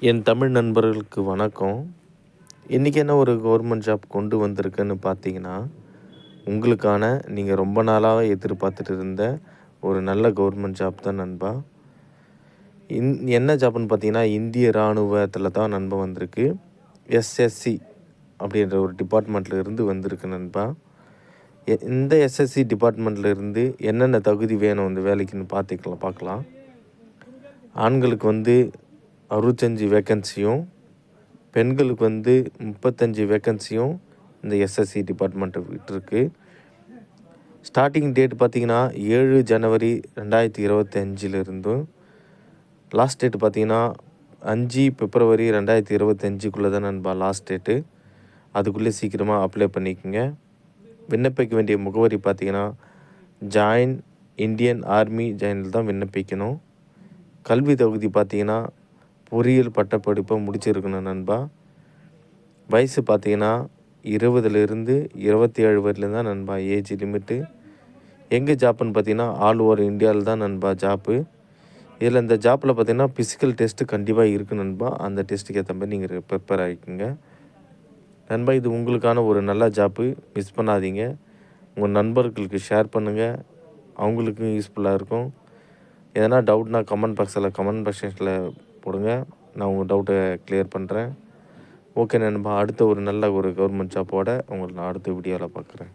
என் தமிழ் நண்பர்களுக்கு வணக்கம். இன்றைக்கி என்ன ஒரு கவர்மெண்ட் ஜாப் கொண்டு வந்திருக்குன்னு பார்த்தீங்கன்னா, உங்களுக்கான நீங்கள் ரொம்ப நாளாக எதிர்பார்த்துட்டு இருந்த ஒரு நல்ல கவர்மெண்ட் ஜாப் தான் நண்பா. என்ன ஜாப்னு பார்த்தீங்கன்னா, இந்திய இராணுவத்தில் தான் நண்பா வந்திருக்கு. எஸ்எஸ்சி அப்படின்ற ஒரு டிபார்ட்மெண்ட்டில் இருந்து வந்திருக்கு நண்பா. இந்த எஸ்எஸ்சி டிபார்ட்மெண்ட்டில் இருந்து என்னென்ன தகுதி வேணும் இந்த வேலைக்குன்னு பார்க்கலாம். ஆண்களுக்கு 65 வேக்கன்சியும், பெண்களுக்கு 35 வேக்கன்சியும் இந்த எஸ்எஸ்சி டிபார்ட்மெண்ட்டை விட்டுருக்கு. ஸ்டார்டிங் டேட் பார்த்திங்கன்னா 7 ஜனவரி 2025 லாஸ்ட் டேட் பார்த்திங்கன்னா 5 பிப்ரவரி 2025 தான் நண்பா லாஸ்ட் டேட்டு. அதுக்குள்ளே சீக்கிரமாக அப்ளை பண்ணிக்கோங்க. விண்ணப்பிக்க வேண்டிய முகவரி பார்த்திங்கன்னா ஜாயின் இந்தியன் ஆர்மி ஜாயினில் தான் விண்ணப்பிக்கணும். கல்வி தகுதி பார்த்திங்கன்னா பொறியியல் பட்டப்படிப்பை முடிச்சிருக்கணும் நண்பா. வயசு பார்த்திங்கன்னா 20லேருந்து 27 வரையிலும் தான் நண்பா ஏஜ் லிமிட்டு. எங்கே ஜாப்புன்னு பார்த்தீங்கன்னா ஆல் ஓவர் இந்தியாவில் தான் நண்பா ஜாப்பு. இதில் இந்த ஜாப்பில் பார்த்திங்கன்னா ஃபிசிக்கல் டெஸ்ட்டு கண்டிப்பாக இருக்குது நண்பா. அந்த டெஸ்ட்டுக்கு ஏற்ற மாதிரி நீங்கள் ப்ரிப்பேர் ஆகிக்குங்க நண்பா. இது உங்களுக்கான ஒரு நல்ல ஜாப்பு, மிஸ் பண்ணாதீங்க. உங்கள் நண்பர்களுக்கு ஷேர் பண்ணுங்கள், அவங்களுக்கும் யூஸ்ஃபுல்லாக இருக்கும். எதனா டவுட்னா கமெண்ட் பாக்ஸில் போடுங்க, நான் உங்கள் டவுட்டை கிளியர் பண்ணுறேன். ஓகே நண்பா, அடுத்த ஒரு நல்ல ஒரு கவர்மெண்ட் ஜாப்போட உங்களை நான் அடுத்த வீடியோவில் பார்க்குறேன்.